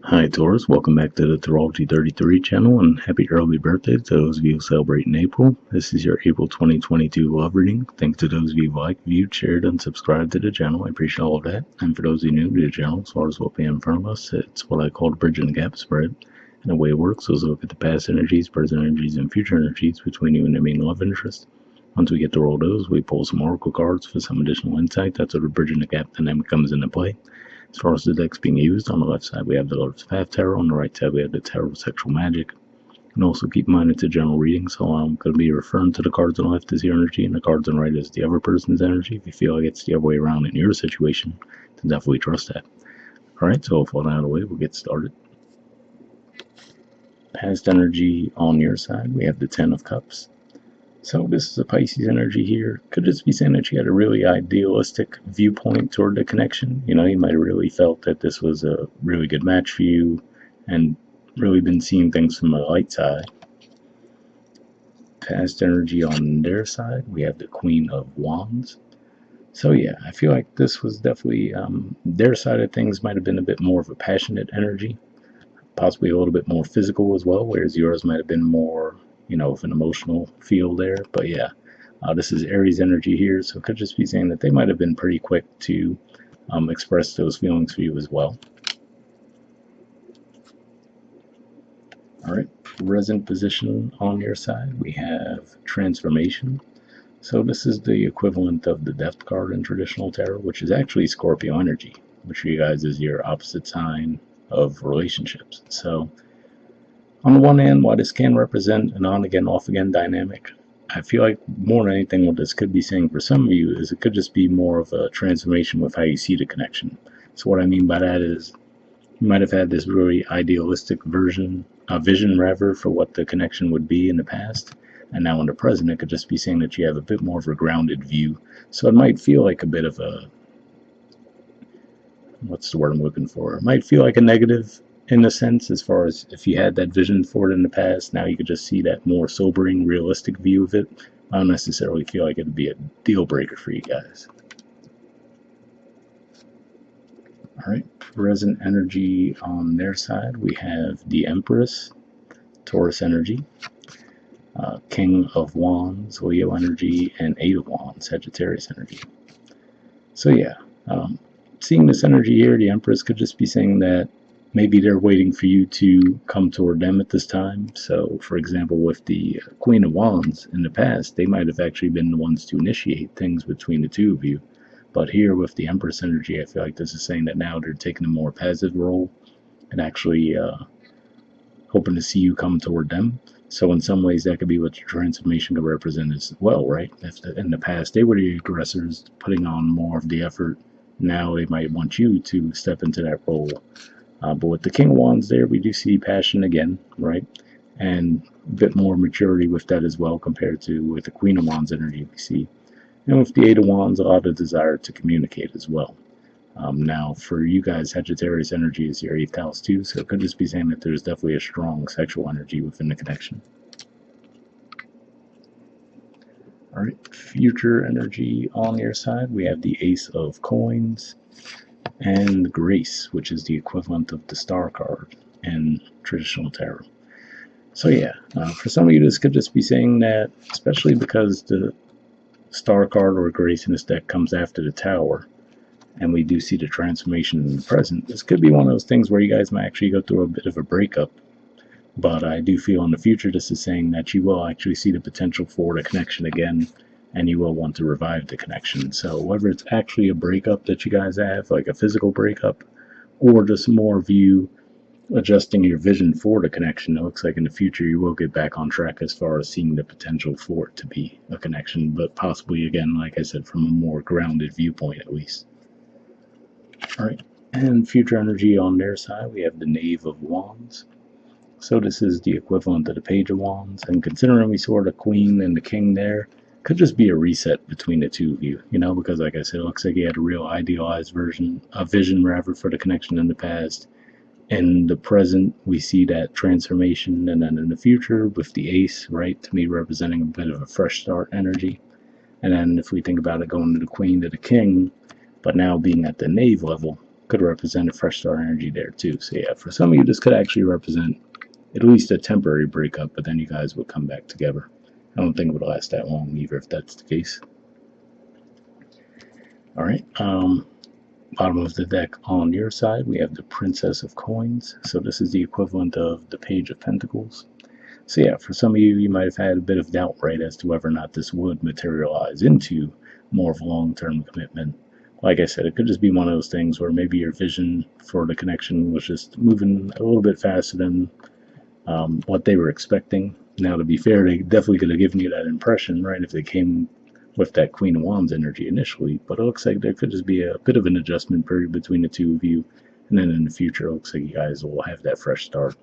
Hi Taurus, welcome back to the Astrology 33 channel and happy early birthday to those of you who celebrate in April. This is your April 2022 love reading. Thanks to those of you who liked, viewed, shared, and subscribed to the channel. I appreciate all of that. And for those of you new to the channel, as far as what we have in front of us, it's what I call the bridging the gap spread. And the way it works is look at the past energies, present energies, and future energies between you and the main love interest. Once we get to roll those, we pull some oracle cards for some additional insight. That's where the bridging the gap dynamic comes into play. As far as the decks being used, on the left side we have the Lotus Path Tarot, on the right side we have the Tarot of Sexual Magic. And also keep in mind it's a general reading, so I'm going to be referring to the cards on the left as your energy and the cards on the right as the other person's energy. If you feel like it's the other way around in your situation, then definitely trust that. Alright, so with all that out of the way, we'll get started. Past energy on your side, we have the Ten of Cups. So this is a Pisces energy here. Could just be saying that you had a really idealistic viewpoint toward the connection. You might have really felt that this was a really good match for you and really been seeing things from a light side. Past energy on their side, we have the Queen of Wands. So yeah, I feel like this was definitely, their side of things might have been a bit more of a passionate energy, possibly a little bit more physical as well, whereas yours might have been more of an emotional feel there. But yeah, this is Aries energy here, so it could just be saying that they might have been pretty quick to express those feelings for you as well. Alright, present position on your side, we have Transformation. So this is the equivalent of the Death card in traditional tarot, which is actually Scorpio energy, which for you guys is your opposite sign of relationships. So on the one hand, while this can represent an on-again, off-again dynamic, I feel like more than anything what this could be saying for some of you is it could just be more of a transformation with how you see the connection. So what I mean by that is you might have had this really idealistic vision for what the connection would be in the past, and now in the present it could just be saying that you have a bit more of a grounded view. So it might feel like a bit of a, what's the word I'm looking for? It might feel like a negative in a sense, as far as if you had that vision for it in the past, now you could just see that more sobering, realistic view of it. I don't necessarily feel like it'd be a deal breaker for you guys. Alright, present energy on their side, we have the Empress, Taurus energy, King of Wands, Leo energy, and Eight of Wands, Sagittarius energy. So yeah, seeing this energy here, the Empress could just be saying that maybe they're waiting for you to come toward them at this time. So, for example, with the Queen of Wands in the past, they might have actually been the ones to initiate things between the two of you. But here with the Empress energy, I feel like this is saying that now they're taking a more passive role and actually hoping to see you come toward them. So in some ways, that could be what your transformation could represent as well, right? If in the past they were the aggressors putting on more of the effort, now they might want you to step into that role. But with the King of Wands there, we do see passion again, right? And a bit more maturity with that as well compared to with the Queen of Wands energy we see. And with the Eight of Wands, a lot of desire to communicate as well. Now, for you guys, Sagittarius energy is your 8th house too, so it could just be saying that there's definitely a strong sexual energy within the connection. Alright, future energy on your side, we have the Ace of Coins and Grace, which is the equivalent of the Star card in traditional tarot. So yeah, for some of you this could just be saying that, especially because the Star card or Grace in this deck comes after the Tower, and we do see the transformation in the present, this could be one of those things where you guys might actually go through a bit of a breakup. But I do feel in the future this is saying that you will actually see the potential for the connection again, and you will want to revive the connection. So whether it's actually a breakup that you guys have, like a physical breakup, or just more of you adjusting your vision for the connection, it looks like in the future you will get back on track as far as seeing the potential for it to be a connection, but possibly, again, like I said, from a more grounded viewpoint at least. Alright, and future energy on their side, we have the Knave of Wands. So this is the equivalent of the Page of Wands, and considering we saw the Queen and the King there, could just be a reset between the two of you, because like I said, it looks like you had a real idealized vision for the connection in the past. In the present, we see that transformation, and then in the future with the Ace, right, to me representing a bit of a fresh start energy. And then if we think about it going to the Queen to the King, but now being at the Knave level, could represent a fresh start energy there too. So yeah, for some of you, this could actually represent at least a temporary breakup, but then you guys would come back together. I don't think it would last that long either if that's the case. All right. Bottom of the deck on your side, we have the Princess of Coins. So this is the equivalent of the Page of Pentacles. So yeah, for some of you, you might have had a bit of doubt, right, as to whether or not this would materialize into more of a long-term commitment. Like I said, it could just be one of those things where maybe your vision for the connection was just moving a little bit faster than what they were expecting. Now, to be fair, they definitely could have given you that impression, right, if they came with that Queen of Wands energy initially. But it looks like there could just be a bit of an adjustment period between the two of you. And then in the future, it looks like you guys will have that fresh start.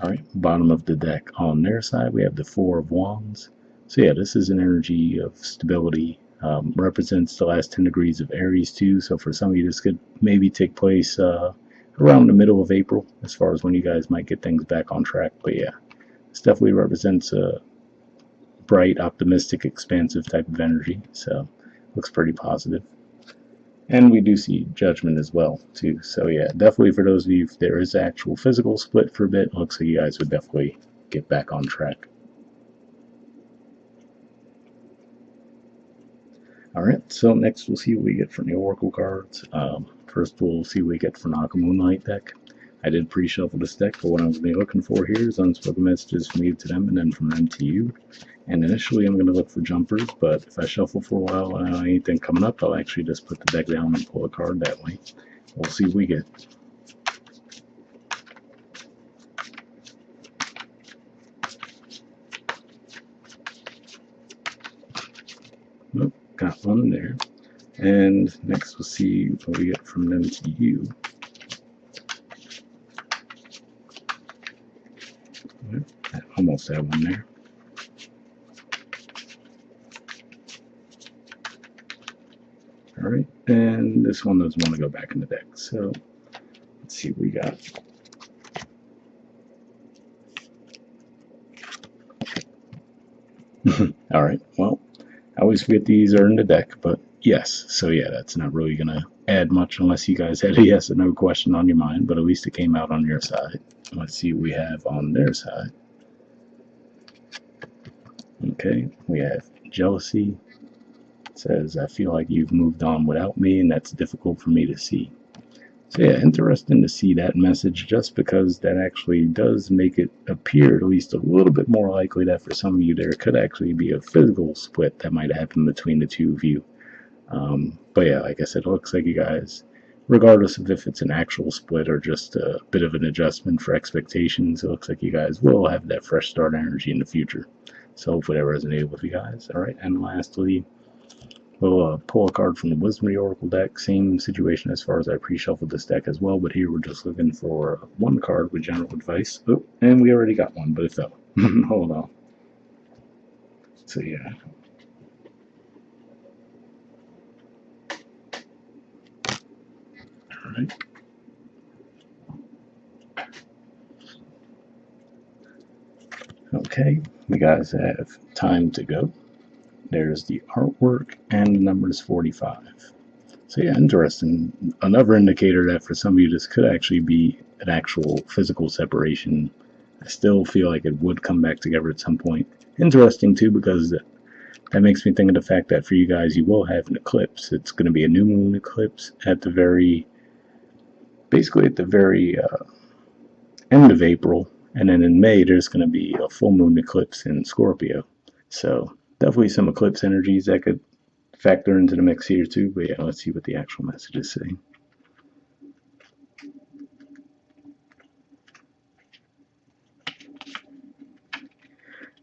All right, bottom of the deck on their side, we have the Four of Wands. So yeah, this is an energy of stability. Represents the last 10 degrees of Aries too. So for some of you, this could maybe take place around the middle of April, as far as when you guys might get things back on track. But yeah, this definitely represents a bright, optimistic, expansive type of energy. So looks pretty positive. And we do see Judgment as well, too. So yeah, definitely for those of you, if there is actual physical split for a bit, it looks like you guys would definitely get back on track. Alright, so next we'll see what we get from the Oracle cards. First we'll see what we get from the Moonlight deck. I did pre-shuffle this deck, but what I'm going to be looking for here is unspoken messages from you to them and then from them to you. And initially I'm going to look for jumpers, but if I shuffle for a while and I don't have anything coming up, I'll actually just put the deck down and pull a card that way. We'll see what we get. Nope, got one there. And next we'll see what we get from them to you. I almost had one there. Alright, and this one doesn't want to go back in the deck, so let's see what we got. Alright, well, I always forget these are in the deck, but yes, so yeah, that's not really going to add much unless you guys had a yes or no question on your mind, but at least it came out on your side. Let's see what we have on their side. Okay, we have jealousy. It says, I feel like you've moved on without me, and that's difficult for me to see. So yeah, interesting to see that message, just because that actually does make it appear at least a little bit more likely that for some of you there could actually be a physical split that might happen between the two of you. But yeah, like I said, it looks like you guys, regardless of if it's an actual split or just a bit of an adjustment for expectations, it looks like you guys will have that fresh start energy in the future. So hopefully that resonated with you guys. All right, and lastly, we'll pull a card from the Wisdom of the Oracle deck. Same situation as far as I pre-shuffled this deck as well, but here we're just looking for one card with general advice. Oh, and we already got one, but it fell. Hold on. So yeah. All right. Okay, you guys have time to go. There's the artwork, and the number is 45. So yeah, interesting. Another indicator that for some of you this could actually be an actual physical separation. I still feel like it would come back together at some point. Interesting too, because that makes me think of the fact that for you guys, you will have an eclipse. It's going to be a new moon eclipse at the very, basically at the very end of April. And then in May, there's going to be a full moon eclipse in Scorpio. So definitely some eclipse energies that could factor into the mix here too. But yeah, let's see what the actual messages say.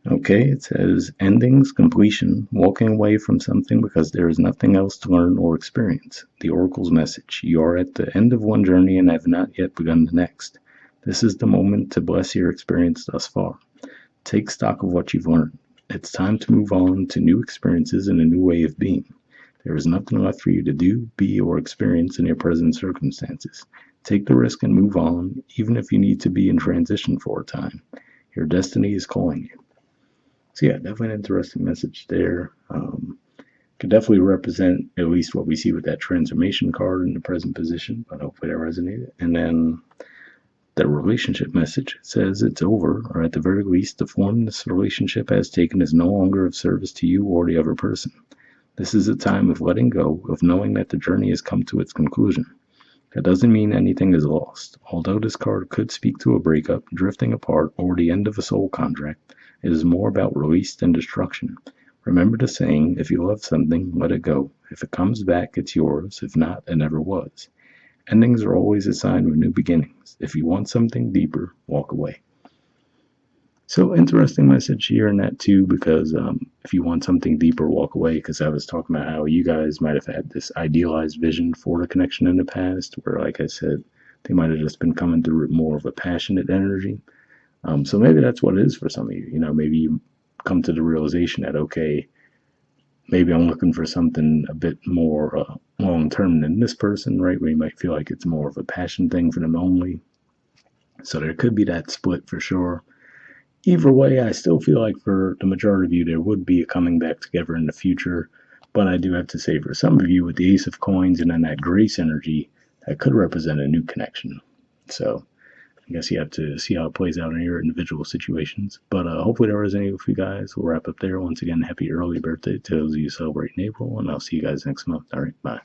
Okay, it says endings, completion, walking away from something because there is nothing else to learn or experience. The Oracle's message: you are at the end of one journey and have not yet begun the next. This is the moment to bless your experience thus far. Take stock of what you've learned. It's time to move on to new experiences and a new way of being. There is nothing left for you to do, be, or experience in your present circumstances. Take the risk and move on, even if you need to be in transition for a time. Your destiny is calling you. So yeah, definitely an interesting message there. Could definitely represent at least what we see with that transformation card in the present position, but hopefully that resonated. And then the relationship message says it's over, or at the very least, the form this relationship has taken is no longer of service to you or the other person. This is a time of letting go, of knowing that the journey has come to its conclusion. That doesn't mean anything is lost. Although this card could speak to a breakup, drifting apart, or the end of a soul contract, it is more about release than destruction. Remember the saying, if you love something, let it go. If it comes back, it's yours. If not, it never was. Endings are always a sign of new beginnings. If you want something deeper, walk away. So interesting message here in that too, because if you want something deeper, walk away. Because I was talking about how you guys might have had this idealized vision for the connection in the past, where, like I said, they might have just been coming through more of a passionate energy. So maybe that's what it is for some of you. You know, maybe you come to the realization that, okay, maybe I'm looking for something a bit more long term than this person, right? Where you might feel like it's more of a passion thing for them only. So there could be that split for sure. Either way, I still feel like for the majority of you, there would be a coming back together in the future. But I do have to say, for some of you, with the Ace of Coins and then that Grace energy, that could represent a new connection. So I guess you have to see how it plays out in your individual situations. But hopefully that resonated with you guys. We'll wrap up there. Once again, happy early birthday to those of you celebrating April, and I'll see you guys next month. All right, bye.